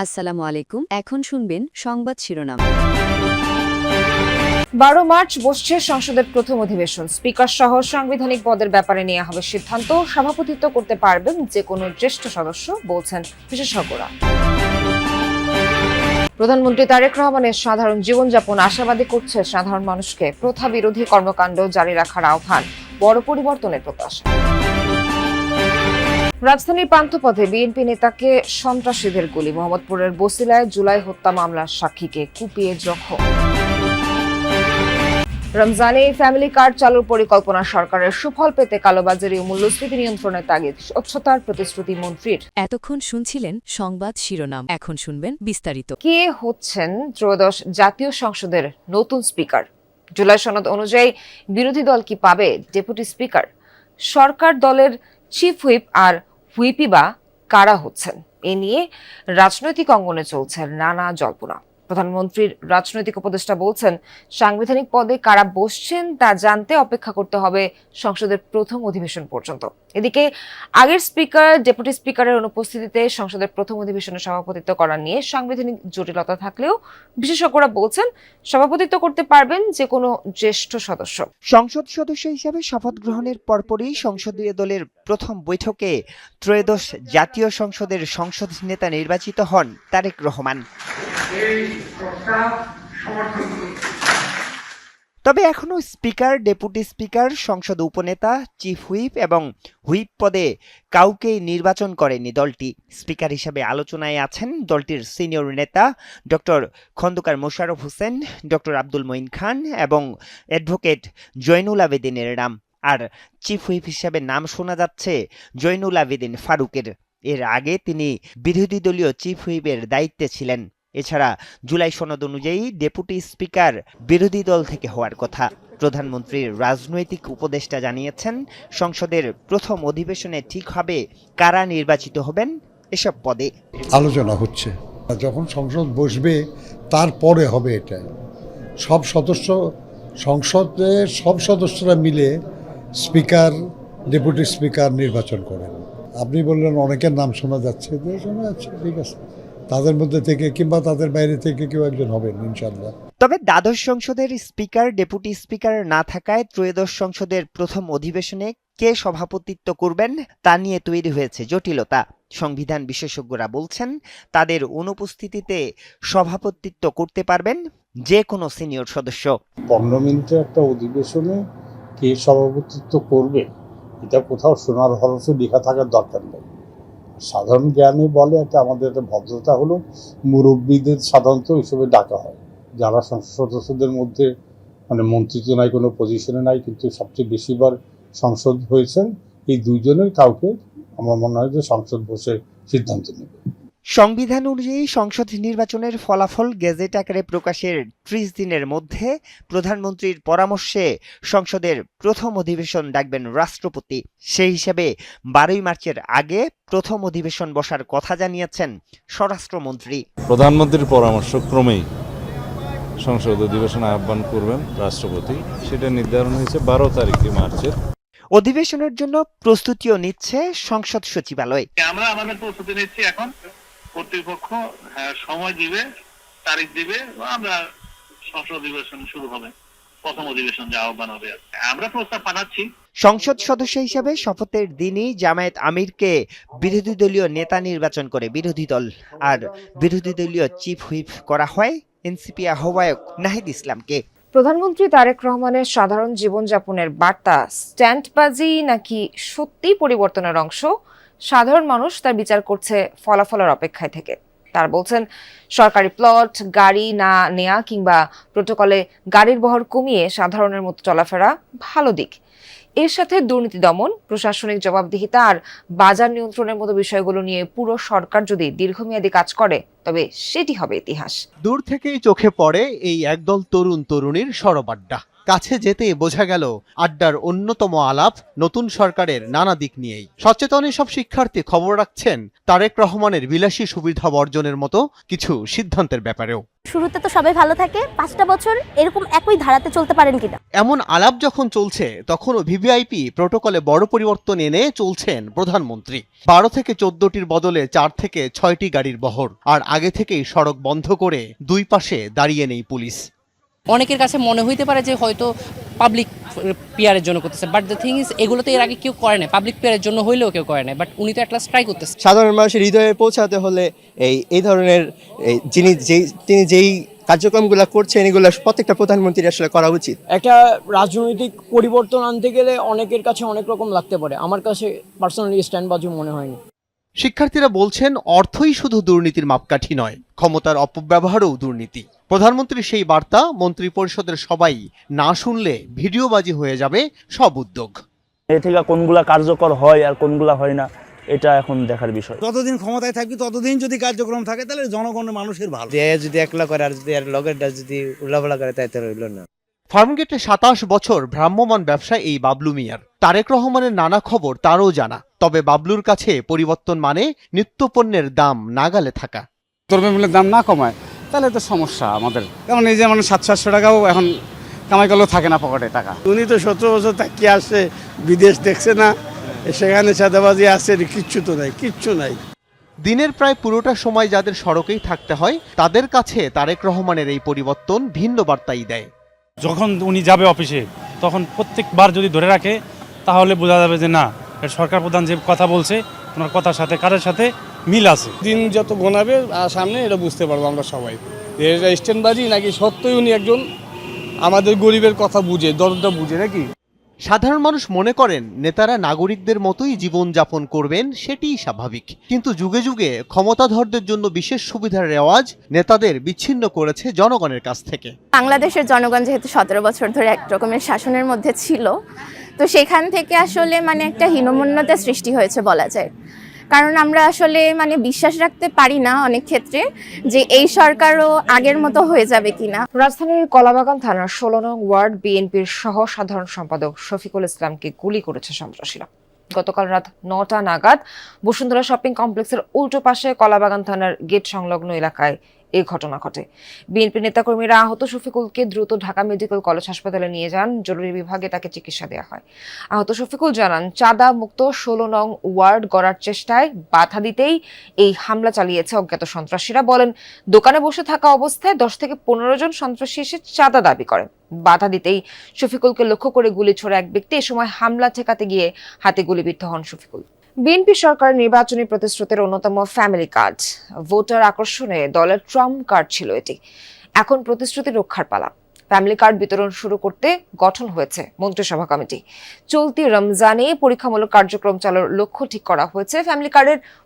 আসসালামু আলাইকুম। এখন শুনবেন সংবাদ শিরোনাম। 12 মার্চ বসছে সংসদের প্রথম অধিবেশন। স্পিকার সহ সাংবিধানিক পদের ব্যাপারে নেওয়া হবে সিদ্ধান্ত। সভাপতিত্ব করতে পারবেন যে কোনো জ্যেষ্ঠ সদস্য, বলছেন বিশেষজ্ঞরা। প্রধানমন্ত্রী তারেক রহমানের সাধারণ জীবনযাপন আশাবাদী করছে সাধারণ মানুষকে। প্রথা বিরোধী কর্মকাণ্ড জারি রাখার আহ্বান, বড় পরিবর্তনের প্রত্যাশা। রাজধানীর পান্থপথে বিএনপি নেতাকে সন্ত্রাসীদের গুলি। মোহাম্মদপুরের বসিলায় জুলাই হত্যা মামলার সাক্ষীকে কুপিয়ে জখম। রমজানে ফ্যামিলি কার্ড চালুর পরিকল্পনা সরকারের, সুফল পেতে কালোবাজারি ও মূল্যস্ফীতি নিয়ন্ত্রণের তাগিদ। স্বচ্ছতার প্রতিশ্রুতি মন্ত্রীর। এতক্ষণ শুনছিলেন সংবাদ শিরোনাম। এখন শুনবেন বিস্তারিত। কে হচ্ছেন ত্রয়োদশ জাতীয় সংসদের নতুন স্পিকার? জুলাই সনদ অনুযায়ী বিরোধী দল কি পাবে ডেপুটি স্পিকার? সরকার দলের চিফ হুইপ আর হুইপি বা কারা হচ্ছেন? এ নিয়ে রাজনৈতিক অঙ্গনে চলছে নানা জল্পনা। প্রধানমন্ত্রীর রাজনৈতিক উপদেষ্টা বলছেন, সাংবিধানিক পদে কারা বসছেন তা জানতে অপেক্ষা করতে হবে সংসদের প্রথম অধিবেশন পর্যন্ত। এদিকে আগের স্পিকার, ডেপুটি স্পিকারের অনুপস্থিতিতে সংসদের প্রথম অধিবেশনে সভাপতিত্ব করা নিয়ে সাংবিধানিক জটিলতা থাকলেও বিশেষজ্ঞরা বলছেন সভাপতিত্ব করতে পারবেন যে কোনো জ্যেষ্ঠ সদস্য। সংসদ সদস্য হিসেবে শপথ গ্রহণের পরপরই সংসদীয় দলের প্রথম বৈঠকে ত্রয়োদশ জাতীয় সংসদের সংসদ নেতা নির্বাচিত হন তারেক রহমান। তবে এখনো স্পিকার, ডেপুটি স্পিকার, সংসদ উপনেতা, চিফ হুইপ এবং হুইপ পদে কাউকেই নির্বাচন করেনি দলটি। স্পিকার হিসেবে আলোচনায় আছেন দলটির সিনিয়র নেতা ডক্টর খন্দকার মোশাররফ হোসেন, ডক্টর আব্দুল মঈন খান এবং অ্যাডভোকেট জয়নুল আবেদিনের নাম। আর চিফ হুইপ হিসেবে নাম শোনা যাচ্ছে জয়নুল আবেদিন ফারুকের। এর আগে তিনি বিরোধী দলীয় চিফ হুইপের দায়িত্বে ছিলেন। এছাড়া জুলাই সনদ অনুযায়ী ডেপুটি স্পিকার বিরোধী দল থেকে হওয়ার কথা। প্রধানমন্ত্রীর রাজনৈতিক উপদেষ্টা জানিয়েছেন, সংসদের প্রথম অধিবেশনে ঠিক হবে কারা নির্বাচিত হবেন এসব পদে। আলোচনা হচ্ছে, যখন সংসদ বসবে তারপরে হবে এটা। সংসদের সব সদস্যরা মিলে স্পিকার, ডেপুটি স্পিকার নির্বাচন করেন। আপনি বললেন অনেকের নাম শোনা যাচ্ছে, শোনা যাচ্ছে, ঠিক আছে, তাদের মধ্যে থেকে কিংবা তাদের বাইরে থেকে কেউ একজন হবেন ইনশাল্লাহ। তবে দ্বাদশ সংসদের স্পিকার, ডেপুটি স্পিকার না থাকায় ত্রয়োদশ সংসদের প্রথম অধিবেশনে কে সভাপতিত্ব করবেন তা নিয়ে তৈরি হয়েছে জটিলতা। সংবিধান বিশেষজ্ঞরা বলছেন, তাদের অনুপস্থিতিতে সভাপতিত্ব করতে পারবেন যে কোনো সিনিয়র সদস্য। 15 মিনিটের একটা অধিবেশনে কে সভাপতিত্ব করবে এটা কোথাও সোনার হরফে লেখা থাকার দরকার নেই। সাধারণ জ্ঞানে বলে আমাদের একটা ভদ্রতা হলো, মুরব্বীদের সাধারণত হিসেবে ডাকা হয়, যারা সংসদ সদস্যদের মধ্যে মন্ত্রিত্ব নাই, কোনো পজিশনে নাই, কিন্তু সবচেয়ে বেশিবার সংসদ হয়েছেন, এই দুইজনের কাউকে আমার মনে হয় যে সংসদ বসে সিদ্ধান্ত নেবে। সংবিধান অনুযায়ী সংসদ নির্বাচনের ফলাফল গেজেট আকারে প্রকাশের 30 দিনের মধ্যে প্রধানমন্ত্রীর পরামর্শে সংসদের প্রথম অধিবেশন ডাকবেন রাষ্ট্রপতি। সেই হিসাবে 12 মার্চের আগে প্রথম অধিবেশন বসার কথা জানিয়েছেন স্বরাষ্ট্রমন্ত্রী। প্রধানমন্ত্রীর পরামর্শ ক্রমেই সংসদ অধিবেশন আহ্বান করবেন রাষ্ট্রপতি, সেটা নির্ধারণ হয়েছে 12 তারিখে মার্চের। অধিবেশনের জন্য প্রস্তুতিও নিচ্ছে সংসদ সচিবালয়। আমরা আমাদের প্রস্তুতি নিচ্ছি। এখন কর্তৃপক্ষ সময় দিবে, তারিখ দিবে, আমরা সংসদ অধিবেশন শুরু হবে, প্রথম অধিবেশন যে আহ্বান হবে, আমরা প্রস্তাব পাঠাচ্ছি। সংসদ সদস্য হিসেবে শপথের দিনই জামায়াত আমিরকে বিরোধী দলীয় নেতা নির্বাচন করে বিরোধী দল, আর বিরোধী দলীয় চিফ হুইপ করা হয় এনসিপি আহ্বায়ক নাহিদ ইসলামকে। প্রধানমন্ত্রী তারেক রহমানের সাধারণ জীবনযাপনের বার্তা স্ট্যান্ডবাজি নাকি সত্যি পরিবর্তনের অংশ? সাধারণ মানুষ তার বিচার করছে ফলাফলের অপেক্ষায় থেকে। তারা বলছেন, সরকারি প্লট, গাড়ি না নেয়া কিংবা প্রোটোকলে গাড়ির বহর কমিয়ে সাধারণের মতো চলাফেরা ভালো দিক। এর সাথে দুর্নীতি দমন, প্রশাসনিক জবাবদিহিতা আর বাজার নিয়ন্ত্রণের মতো বিষয়গুলো নিয়ে পুরো সরকার যদি দীর্ঘমেয়াদী কাজ করে, তবে সেটি হবে ইতিহাস। দূর থেকেই চোখে পড়ে এই একদল তরুণ তরুণীর সরবাড্ডা। কাছে যেতে বোঝা গেল আড্ডার অন্যতম আলাপ নতুন সরকারের নানা দিক নিয়েই। সচেতন সব শিক্ষার্থী খবর রাখছেন তারেক রহমানের বিলাসী সুবিধা বর্জনের মতো কিছু সিদ্ধান্তের ব্যাপারেও। শুরুতে তো সবাই ভালো থাকে, 5টা বছর এরকম একই ধারাতে চলতে পারেন কিনা। এমন আলাপ যখন চলছে তখনও ভিভিআইপি প্রোটোকলে বড় পরিবর্তন এনে চলছেন প্রধানমন্ত্রী। 12 থেকে 14টির বদলে 4 থেকে 6টি গাড়ির বহর, আর আগে থেকেই সড়ক বন্ধ করে দুই পাশে দাঁড়িয়ে নেই পুলিশ। অনেকের কাছে মনে হইতে পারে যে হয়তো পাবলিক পিয়ারের জন্য করতেছে, বাট দ্য থিং ইজ এগুলো তো এর আগে কেউ করে না, পাবলিক পিয়ারের জন্য হইলেও কেউ করে না, বাট উনি তো একটা ট্রাই করতেছে। সাধারণ মানুষের হৃদয়ে পৌঁছাতে হলে এই ধরনের তিনি যেই কার্যক্রমগুলো করছেন এগুলো প্রত্যেকটা প্রধানমন্ত্রীর আসলে করা উচিত। একটা রাজনৈতিক পরিবর্তন আনতে গেলে অনেকের কাছে অনেক রকম লাগতে পারে, আমার কাছে পার্সোনালি স্ট্যান্ডবাজি মনে হয়নি। শিক্ষার্থীরা বলছেন অর্থই শুধু দুর্নীতির মাপকাঠি নয়, ক্ষমতার অপব্যবহারও দুর্নীতি। প্রধানমন্ত্রীর সেই বার্তা মন্ত্রিপরিষদের সবাই না শুনলে ভিডিওবাজি হয়ে যাবে সব উদ্যোগ। এ থেকে কোনগুলা কার্যকর হয় আর কোনগুলা হয় না এটা এখন দেখার বিষয়। যতদিন ক্ষমতায় থাকবি ততদিন যদি কার্যক্রম থাকে তাহলে জনগণের মানুষের ভালো। যদি একলা করে আর যদি লগেরটা যদি উল্লাপাল্লা করে তাই তো রইল না। ফার্মগেটে 27 বছর ভ্রাম্যমাণ ব্যবসায় এই বাবলু মিয়ার। তারেক রহমানের নানা খবর তারও জানা, তবে বাবলুর কাছে পরিবর্তন মানে নিত্যপণ্যের দাম নাগালে থাকা। দ্রব্যমূল্যের দাম না কমায় তাহলে তো সমস্যা আমাদের, কারণ এই যে মানে 700-800 টাকাও এখন কামাই করলেও থাকে না পকেটে টাকা। উনি তো 17 বছর তাকিয়ে আসছে, বিদেশ দেখছে না, সেখানে চাঁদাবাজি আছে, কিচ্ছু তো নাই, কিচ্ছু নাই। দিনের প্রায় পুরোটা সময় যাদের সড়কেই থাকতে হয় তাদের কাছে তারেক রহমানের এই পরিবর্তন ভিন্ন বার্তাই দেয়। যখন উনি যাবে অফিসে তখন প্রত্যেকবার যদি ধরে রাখে তাহলে বোঝা যাবে যে না, সরকার প্রধান যে কথা বলছে ওনার কথার সাথে কারের সাথে মিল আছে। দিন যত গোনাবে সামনে এটা বুঝতে পারবো আমরা সবাই, এটা স্ট্যান্ডবাজি নাকি সত্যই উনি একজন আমাদের গরিবের কথা বুঝে, দরদটা বুঝে নাকি। সাধারণ মানুষ মনে করেন নেতারা নাগরিকদের মতোই জীবনযাপন করবেন, সেটিই স্বাভাবিক। কিন্তু যুগে যুগে ক্ষমতাধরদের জন্য বিশেষ সুবিধার রেওয়াজ নেতাদের বিচ্ছিন্ন করেছে জনগণের কাছ থেকে। বাংলাদেশের জনগণ যেহেতু 17 বছর ধরে এক রকমের শাসনের মধ্যে ছিল, তো সেখান থেকে আসলে মানে একটা হীনমন্যতা সৃষ্টি হয়েছে বলা যায়। কারণ আমরা আসলে মানে বিশ্বাস রাখতে পারি না অনেক ক্ষেত্রে যে এই সরকারও আগের মতো হয়ে যাবে কিনা। রাজধানীর কলাবাগান থানার 16 নং ওয়ার্ড বিএনপির সহ সাধারণ সম্পাদক শফিকুল ইসলামকে গুলি করেছে সন্ত্রাসীরা। গতকাল রাত 9টা নাগাদ বসুন্ধরা শপিং কমপ্লেক্সের উল্টো পাশে কলাবাগান থানার গেট সংলগ্ন এলাকায় এই ঘটনা ঘটে। বিএনপি নেতাকর্মীরা আহত শফিকুলকে দ্রুত ঢাকা মেডিকেল কলেজ হাসপাতালে নিয়ে যান। জরুরি বিভাগে তাকে চিকিৎসা দেওয়া হয়। আহত শফিকুল জানান, চাঁদা মুক্ত 16 নং ওয়ার্ড গড়ার চেষ্টায় বাধা দিতেই এই হামলা চালিয়েছে অজ্ঞাত সন্ত্রাসীরা। বলেন, দোকানে বসে থাকা অবস্থায় 10 থেকে 15 জন সন্ত্রাসী এসে চাঁদা দাবি করেন। বাধা দিতেই শফিকুলকে লক্ষ্য করে গুলি ছোড়ে এক ব্যক্তি। এ সময় হামলা ঠেকাতে গিয়ে হাতে গুলিবিদ্ধ হন শফিকুল। বিএনপি সরকার নির্বাচনী প্রতিশ্রুতির অন্যতম ফ্যামিলি কার্ড। ভোটার আকর্ষণে দলের ট্রাম্প কার্ড ছিল এটি। এখন প্রতিশ্রুতি রক্ষার পালা। ফ্যামিলি কার্ড বিতরণ শুরু করতে গঠন হয়েছে মন্ত্রিসভা কমিটি। চলতি রমজানে পরীক্ষামূলক কার্যক্রম চালুর লক্ষ্য ঠিক করা হয়েছে। ফ্যামিলি কার্ডের